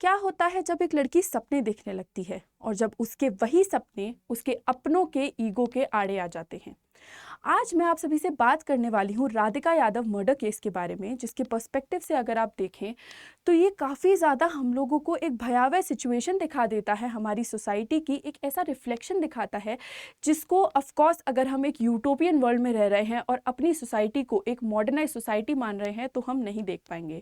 क्या होता है जब एक लड़की सपने देखने लगती है और जब उसके वही सपने उसके अपनों के ईगो के आड़े आ जाते हैं। आज मैं आप सभी से बात करने वाली हूँ राधिका यादव मर्डर केस के बारे में, जिसके पर्सपेक्टिव से अगर आप देखें तो ये काफ़ी ज़्यादा हम लोगों को एक भयावह सिचुएशन दिखा देता है, हमारी सोसाइटी की एक ऐसा रिफ्लेक्शन दिखाता है जिसको ऑफ कोर्स अगर हम एक यूटोपियन वर्ल्ड में रह रहे हैं और अपनी सोसाइटी को एक मॉडर्नाइज सोसाइटी मान रहे हैं तो हम नहीं देख पाएंगे।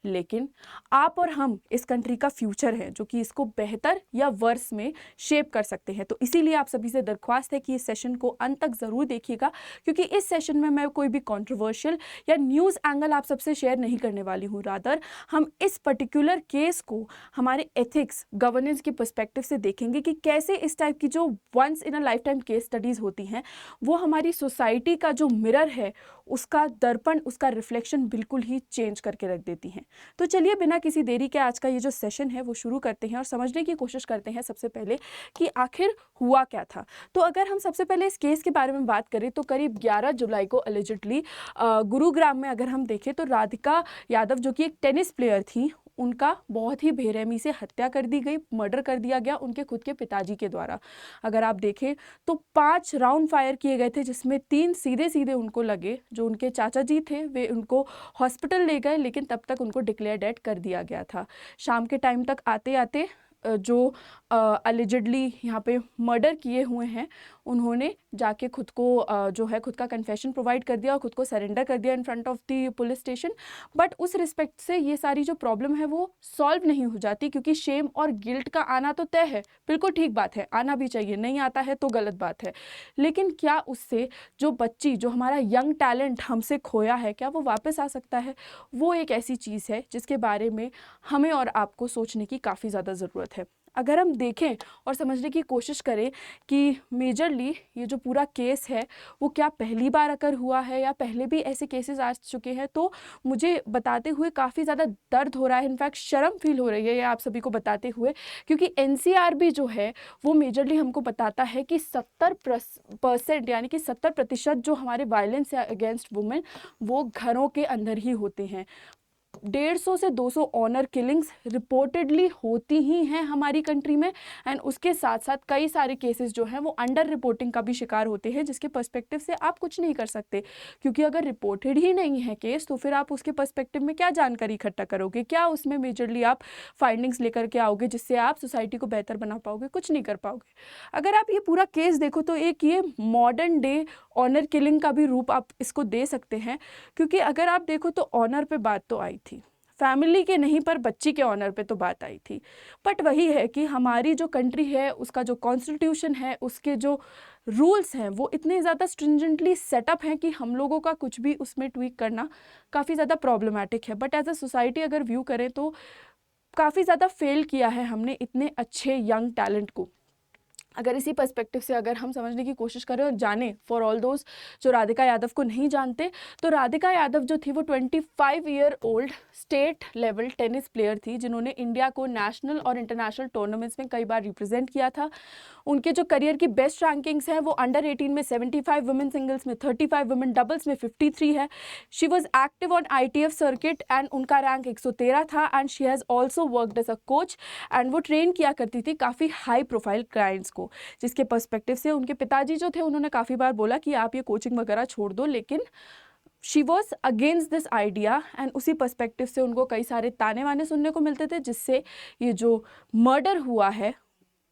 लेकिन आप और हम इस कंट्री का फ्यूचर है जो कि इसको बेहतर या वर्स में शेप कर सकते हैं। तो इसीलिए आप सभी से दरख्वास्त है कि इस सेशन को अंत तक ज़रूर देखिएगा, क्योंकि इस सेशन में मैं कोई भी कंट्रोवर्शियल या न्यूज़ एंगल आप सबसे शेयर नहीं करने वाली हूँ। रादर हम इस पर्टिकुलर केस को हमारे एथिक्स गवर्नेंस के पर्सपेक्टिव से देखेंगे कि कैसे इस टाइप की जो once in a lifetime case studies होती हैं वो हमारी सोसाइटी का जो मिरर है उसका दर्पण, उसका रिफ्लेक्शन बिल्कुल ही चेंज करके रख देती हैं। तो चलिए बिना किसी देरी के आज का ये जो सेशन है वो शुरू करते हैं और समझने की कोशिश करते हैं सबसे पहले कि आखिर हुआ क्या था। तो अगर हम सबसे पहले इस केस के बारे में बात करें तो करीब 11 जुलाई को अलिजिडली गुरुग्राम में अगर हम देखें तो राधिका यादव जो कि एक टेनिस प्लेयर थी, उनका बहुत ही बेरहमी से हत्या कर दी गई, मर्डर कर दिया गया उनके खुद के पिताजी के द्वारा। अगर आप देखें तो 5 राउंड फायर किए गए थे, जिसमें 3 सीधे सीधे उनको लगे। जो उनके चाचा जी थे वे उनको हॉस्पिटल ले गए, लेकिन तब तक उनको डिक्लेयर डेड कर दिया गया था। शाम के टाइम तक आते आते जो अलिजिडली यहाँ पे मर्डर किए हुए हैं उन्होंने जाके खुद को जो है खुद का कन्फेशन प्रोवाइड कर दिया और खुद को सरेंडर कर दिया in front of the police station. But उस रिस्पेक्ट से ये सारी जो प्रॉब्लम है वो सॉल्व नहीं हो जाती, क्योंकि शेम और गिल्ट का आना तो तय है, बिल्कुल ठीक बात है, आना भी चाहिए, नहीं आता है तो गलत बात है। लेकिन क्या उससे जो बच्ची, जो हमारा यंग टैलेंट हमसे खोया है, क्या वो वापस आ सकता है? वो एक ऐसी चीज़ है जिसके बारे में हमें और आपको सोचने की काफ़ी ज़्यादा ज़रूरत है। अगर हम देखें और समझने की कोशिश करें कि मेजरली ये जो पूरा केस है वो क्या पहली बार अकर हुआ है या पहले भी ऐसे केसेस आ चुके हैं, तो मुझे बताते हुए काफ़ी ज़्यादा दर्द हो रहा है, इनफैक्ट शर्म फील हो रही है ये आप सभी को बताते हुए, क्योंकि एनसीआरबी जो है वो मेजरली हमको बताता है कि 70% यानी कि 70% जो हमारे वायलेंस है अगेंस्ट वुमेन वो घरों के अंदर ही होते हैं। 150 से 200 ऑनर किलिंग्स रिपोर्टेडली होती ही हैं हमारी कंट्री में, एंड उसके साथ साथ कई सारे केसेस जो हैं वो अंडर रिपोर्टिंग का भी शिकार होते हैं, जिसके पर्सपेक्टिव से आप कुछ नहीं कर सकते, क्योंकि अगर रिपोर्टेड ही नहीं है केस तो फिर आप उसके पर्सपेक्टिव में क्या जानकारी इकट्ठा करोगे, क्या उसमें मेजरली आप फाइंडिंग्स लेकर के आओगे जिससे आप सोसाइटी को बेहतर बना पाओगे? कुछ नहीं कर पाओगे। अगर आप ये पूरा केस देखो तो एक ये मॉडर्न डे ऑनर किलिंग का भी रूप आप इसको दे सकते हैं, क्योंकि अगर आप देखो तो ऑनर पे बात तो आई थी, फैमिली के नहीं पर बच्ची के ऑनर पे तो बात आई थी। बट वही है कि हमारी जो कंट्री है उसका जो कॉन्स्टिट्यूशन है, उसके जो रूल्स हैं वो इतने ज़्यादा स्ट्रिंजेंटली सेटअप हैं कि हम लोगों का कुछ भी उसमें ट्वीक करना काफ़ी ज़्यादा प्रॉब्लमैटिक है। बट एज अ सोसाइटी अगर व्यू करें तो काफ़ी ज़्यादा फेल किया है हमने इतने अच्छे यंग टैलेंट को। अगर इसी पर्सपेक्टिव से अगर हम समझने की कोशिश करें और जानें, फॉर ऑल दोज जो राधिका यादव को नहीं जानते, तो राधिका यादव जो थी वो 25 year old state level tennis player थी, जिन्होंने इंडिया को नेशनल और इंटरनेशनल टूर्नामेंट्स में कई बार रिप्रेजेंट किया था। उनके जो करियर की बेस्ट रैंकिंग्स हैं वो अंडर 18 में 75, वुमेन सिंगल्स में 35, वुमेन डबल्स में 53 है। She was active on ITF circuit and उनका रैंक 113 था, and she has also worked as a coach, and वो ट्रेन किया करती थी काफ़ी हाई प्रोफाइल क्लाइंट्स को, जिसके पर्सपेक्टिव से उनके पिताजी जो थे उन्होंने काफ़ी बार बोला कि आप ये कोचिंग वगैरह छोड़ दो, लेकिन she was against this idea, and उसी पर्सपेक्टिव से उनको कई सारे ताने वाने सुनने को मिलते थे, जिससे ये जो मर्डर हुआ है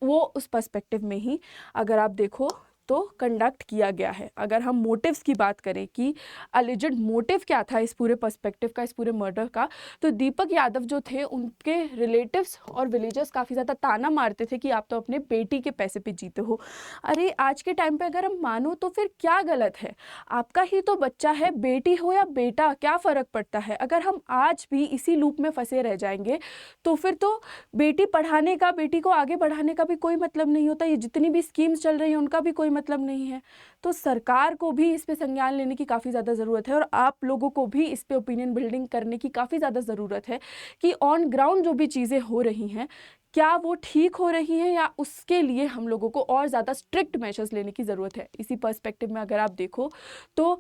वो उस पर्सपेक्टिव में ही अगर आप देखो तो कंडक्ट किया गया है। अगर हम मोटिव्स की बात करें कि अलिजिड मोटिव क्या था इस पूरे पर्सपेक्टिव का, इस पूरे मर्डर का, तो दीपक यादव जो थे उनके रिलेटिव्स और विलेजर्स काफ़ी ज़्यादा ताना मारते थे कि आप तो अपने बेटी के पैसे पे जीते हो। अरे आज के टाइम पे अगर हम मानो तो फिर क्या गलत है? आपका ही तो बच्चा है, बेटी हो या बेटा, क्या फ़र्क पड़ता है? अगर हम आज भी इसी लूप में फंसे रह जाएंगे तो फिर तो बेटी पढ़ाने का, बेटी को आगे बढ़ाने का भी कोई मतलब नहीं होता। ये जितनी भी स्कीम्स चल रही हैं उनका भी कोई मतलब नहीं है। तो सरकार को भी इस पे संज्ञान लेने की काफ़ी ज़्यादा ज़रूरत है, और आप लोगों को भी इस पे ओपिनियन बिल्डिंग करने की काफ़ी ज़्यादा ज़रूरत है कि ऑन ग्राउंड जो भी चीज़ें हो रही हैं क्या वो ठीक हो रही हैं या उसके लिए हम लोगों को और ज़्यादा स्ट्रिक्ट मेजर्स लेने की ज़रूरत है। इसी पर्सपेक्टिव में अगर आप देखो तो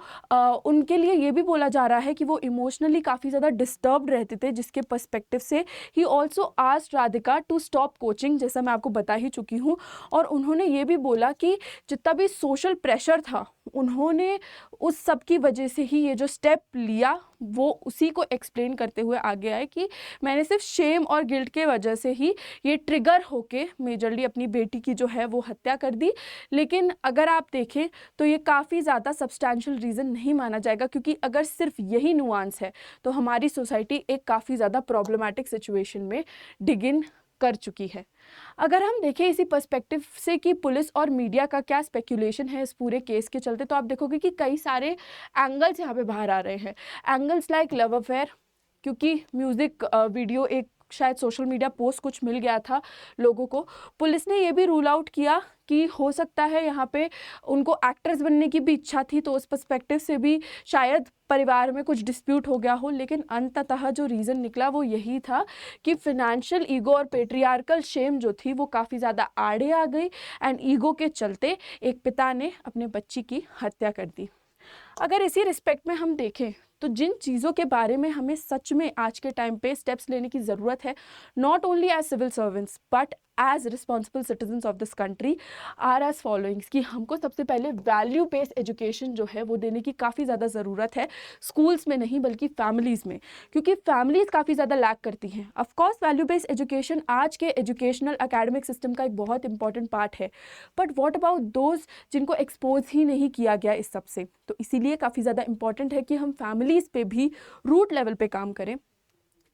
उनके लिए ये भी बोला जा रहा है कि वो इमोशनली काफ़ी ज़्यादा डिस्टर्ब्ड रहते थे, जिसके पर्सपेक्टिव से ही also asked Radhika to stop coaching, जैसा मैं आपको बता ही चुकी हूँ। और उन्होंने ये भी बोला कि जितना भी सोशल प्रेशर था, उन्होंने उस सब की वजह से ही ये जो स्टेप लिया, वो उसी को एक्सप्लेन करते हुए आगे आए कि मैंने सिर्फ शेम और गिल्ट के वजह से ही ये ट्रिगर होके मेजरली अपनी बेटी की जो है वो हत्या कर दी। लेकिन अगर आप देखें तो ये काफ़ी ज़्यादा सब्सटैंशियल रीज़न नहीं माना जाएगा, क्योंकि अगर सिर्फ यही नुआंस है तो हमारी सोसाइटी एक काफ़ी ज़्यादा प्रॉब्लमैटिक सिचुएशन में डिगिन कर चुकी है। अगर हम देखें इसी पर्सपेक्टिव से कि पुलिस और मीडिया का क्या स्पेक्यूलेशन है इस पूरे केस के चलते, तो आप देखोगे कि कई सारे एंगल्स यहाँ पे बाहर आ रहे हैं। एंगल्स लाइक लव अफेयर, क्योंकि म्यूज़िक वीडियो एक शायद सोशल मीडिया पोस्ट कुछ मिल गया था लोगों को। पुलिस ने ये भी रूल आउट किया कि हो सकता है यहाँ पे उनको एक्ट्रेस बनने की भी इच्छा थी, तो उस पर्सपेक्टिव से भी शायद परिवार में कुछ डिस्प्यूट हो गया हो। लेकिन अंततः जो रीज़न निकला वो यही था कि फिनेंशियल ईगो और पेट्रियार्कल शेम जो थी वो काफ़ी ज़्यादा आड़े आ गई, एंड ईगो के चलते एक पिता ने अपने बच्ची की हत्या कर दी। अगर इसी रिस्पेक्ट में हम देखें तो जिन चीज़ों के बारे में हमें सच में आज के टाइम पे स्टेप्स लेने की ज़रूरत है, not only as civil servants but as responsible citizens of this country, are as followings, कि हमको सबसे पहले वैल्यू बेस्ड एजुकेशन जो है वो देने की काफ़ी ज़्यादा ज़रूरत है, स्कूल्स में नहीं बल्कि फैमिलीज़ में, क्योंकि फैमिलीज़ काफ़ी ज़्यादा लैक करती हैं। ऑफकोर्स वैल्यू बेस्ड एजुकेशन आज के एजुकेशनल एकेडमिक सिस्टम का एक बहुत इंपॉर्टेंट पार्ट है, बट वॉट अबाउट दोज जिनको एक्सपोज ही नहीं किया गया इस सब से। तो इसीलिए काफ़ी ज़्यादा इंपॉर्टेंट है कि हम फैमिलीज़ पे भी रूट लेवल पे काम करें,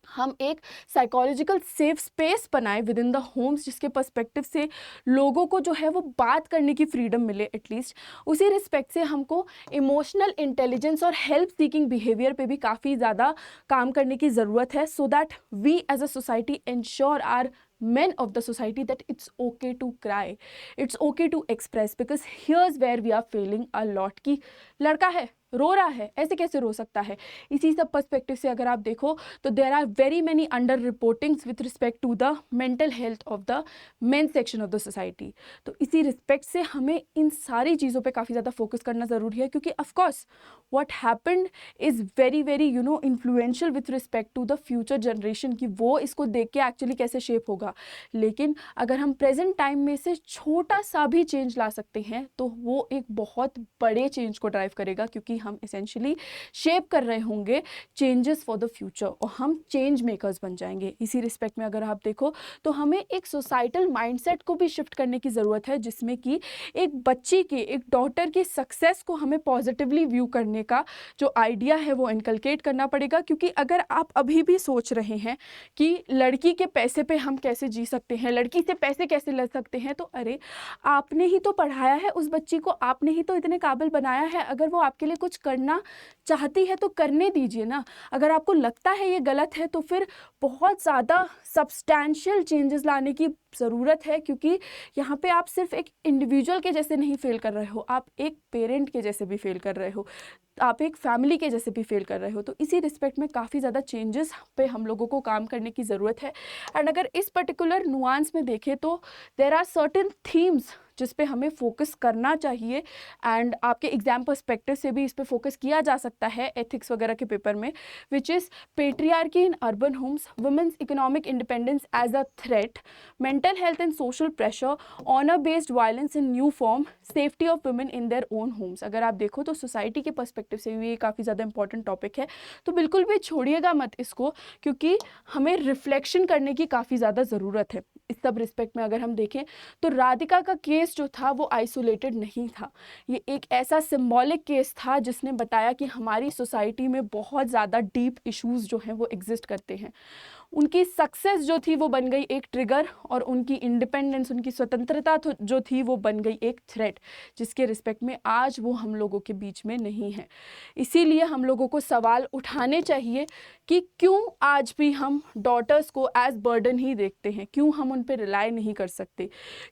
हम एक साइकोलॉजिकल सेफ स्पेस बनाए विद इन द होम्स, जिसके पर्सपेक्टिव से लोगों को जो है वो बात करने की फ्रीडम मिले एटलीस्ट। उसी रिस्पेक्ट से हमको इमोशनल इंटेलिजेंस और हेल्प सीकिंग बिहेवियर पे भी काफ़ी ज़्यादा काम करने की ज़रूरत है, so that we as a society ensure our men of the society that it's okay to cry, it's okay to express, because here's where we are failing a lot कि लड़का है रो रहा है, ऐसे कैसे रो सकता है। इसी सब पर्सपेक्टिव से अगर आप देखो तो there are very many under reportings with respect to the mental health of the men section of the society. तो इसी रिस्पेक्ट से हमें इन सारी चीज़ों पे काफ़ी ज़्यादा फोकस करना ज़रूरी है, क्योंकि of course what happened is very very influential with respect to the future generation, कि वो इसको देख के एक्चुअली कैसे शेप होगा। लेकिन अगर हम प्रेजेंट टाइम में से छोटा सा भी चेंज ला सकते हैं तो वो एक बहुत बड़े चेंज को ड्राइव करेगा, क्योंकि हम एसेंशियली शेप कर रहे होंगे चेंजेस फॉर द फ्यूचर, और हम चेंज मेकर्स बन जाएंगे। इसी रिस्पेक्ट में अगर आप देखो तो हमें एक सोसाइटल माइंडसेट को भी शिफ्ट करने की ज़रूरत है, जिसमें कि एक बच्ची के, एक डॉटर की सक्सेस को हमें पॉजिटिवली व्यू करने का जो आइडिया है वो इनकलकेट करना पड़ेगा। क्योंकि अगर आप अभी भी सोच रहे हैं कि लड़की के पैसे पे हम कैसे जी सकते हैं, लड़की से पैसे कैसे ले सकते हैं, तो अरे आपने ही तो पढ़ाया है उस बच्ची को, आपने ही तो इतने काबिल बनाया है। अगर वो आपके लिए कुछ करना चाहती है तो करने दीजिए ना। अगर आपको लगता है ये गलत है तो फिर बहुत ज़्यादा सब्सटैंशियल चेंजेस लाने की ज़रूरत है, क्योंकि यहाँ पे आप सिर्फ एक इंडिविजुअल के जैसे नहीं फेल कर रहे हो, आप एक पेरेंट के जैसे भी फेल कर रहे हो, आप एक फैमिली के जैसे भी फेल कर रहे हो। तो इसी रिस्पेक्ट में काफ़ी ज़्यादा चेंजेस पे हम लोगों को काम करने की ज़रूरत है। एंड अगर इस पर्टिकुलर नुआंस में देखें तो देर आर सर्टेन थीम्स जिस पे हमें फोकस करना चाहिए, एंड आपके एग्जाम पर्सपेक्टिव से भी इस पे फोकस किया जा सकता है एथिक्स वगैरह के पेपर में, which is patriarchy in urban homes, women's economic independence as a threat, mental health and social pressure, honour based violence in new form, safety of women in their own homes. अगर आप देखो तो society के perspective से भी ये काफ़ी ज़्यादा इंपॉर्टेंट टॉपिक है, तो बिल्कुल भी छोड़िएगा मत इसको, क्योंकि हमें रिफ्लेक्शन करने की काफ़ी ज़्यादा ज़रूरत है। इस सब रिस्पेक्ट में अगर हम देखें तो राधिका का केस जो था वो आइसोलेटेड नहीं था, ये एक ऐसा सिंबॉलिक केस था जिसने बताया कि हमारी सोसाइटी में बहुत ज़्यादा डीप इश्यूज जो हैं वो एग्जिस्ट करते हैं। उनकी सक्सेस जो थी वो बन गई एक ट्रिगर, और उनकी इंडिपेंडेंस, उनकी स्वतंत्रता जो थी वो बन गई एक थ्रेट, जिसके रिस्पेक्ट में आज वो हम लोगों के बीच में नहीं है। इसीलिए हम लोगों को सवाल उठाने चाहिए कि क्यों आज भी हम डॉटर्स को एज बर्डन ही देखते हैं, क्यों हम उन पर रिलाई नहीं कर सकते,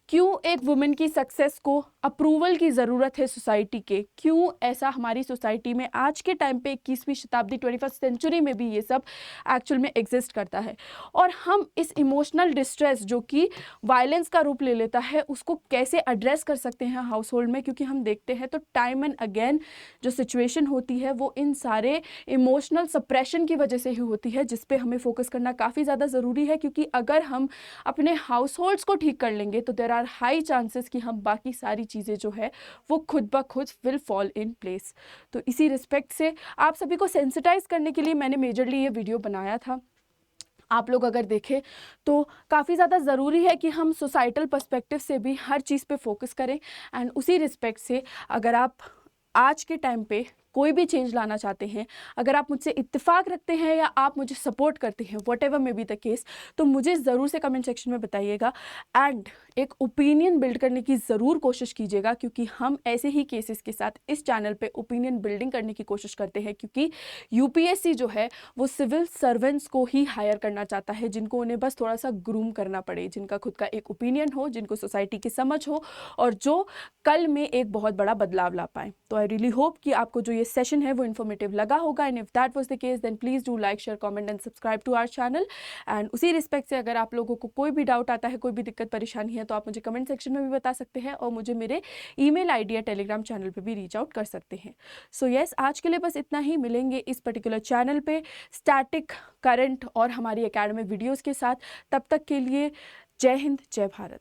क्यों एक वुमेन की सक्सेस को अप्रूवल की ज़रूरत है सोसाइटी के, क्यों ऐसा हमारी सोसाइटी में आज के टाइम पे 21वीं शताब्दी 21st सेंचुरी में भी ये सब एक्चुअल में एग्जिस्ट करता है। है और हम इस इमोशनल डिस्ट्रेस जो कि वायलेंस का रूप ले लेता है उसको कैसे एड्रेस कर सकते हैं हाउस होल्ड में, क्योंकि हम देखते हैं तो टाइम एंड अगेन जो सिचुएशन होती है वो इन सारे इमोशनल सप्रेशन की वजह से ही होती है, जिस पे हमें फोकस करना काफ़ी ज़्यादा ज़रूरी है। क्योंकि अगर हम अपने हाउस होल्ड्स को ठीक कर लेंगे तो देयर आर हाई चांसेस कि हम बाकी सारी चीज़ें जो है वो खुद ब खुद विल फॉल इन प्लेस। तो इसी रिस्पेक्ट से आप सभी को सेंसिटाइज करने के लिए मैंने मेजरली ये वीडियो बनाया था। आप लोग अगर देखें तो काफ़ी ज़्यादा ज़रूरी है कि हम सोसाइटल पर्सपेक्टिव से भी हर चीज़ पे फोकस करें। एंड उसी रिस्पेक्ट से अगर आप आज के टाइम पे कोई भी चेंज लाना चाहते हैं, अगर आप मुझसे इत्तेफाक रखते हैं या आप मुझे सपोर्ट करते हैं, what ever may be the case, तो मुझे ज़रूर से कमेंट सेक्शन में बताइएगा एंड एक ओपिनियन बिल्ड करने की ज़रूर कोशिश कीजिएगा, क्योंकि हम ऐसे ही केसेस के साथ इस चैनल पे ओपिनियन बिल्डिंग करने की कोशिश करते हैं। क्योंकि यूपीएससी जो है वो सिविल सर्वेंट्स को ही हायर करना चाहता है, जिनको उन्हें बस थोड़ा सा ग्रूम करना पड़े, जिनका खुद का एक ओपिनियन हो, जिनको सोसाइटी की समझ हो और जो कल में एक बहुत बड़ा बदलाव ला पाए। तो आई रियली होप कि आपको जो ये सेशन है वो इन्फॉर्मेटिव लगा होगा। And if that was the case then please do like, share, comment and subscribe to our channel. And उसी रिस्पेक्ट से अगर आप लोगों को कोई भी डाउट आता है, कोई भी दिक्कत परेशानी है, तो आप मुझे कमेंट सेक्शन में भी बता सकते हैं और मुझे मेरे ईमेल आईडी या टेलीग्राम चैनल पे भी रीच आउट कर सकते हैं। सो यस, आज के लिए बस इतना ही। मिलेंगे इस पर्टिकुलर चैनल पे स्टैटिक, करंट और हमारी एकेडमिक वीडियोज़ के साथ। तब तक के लिए जय हिंद, जय भारत।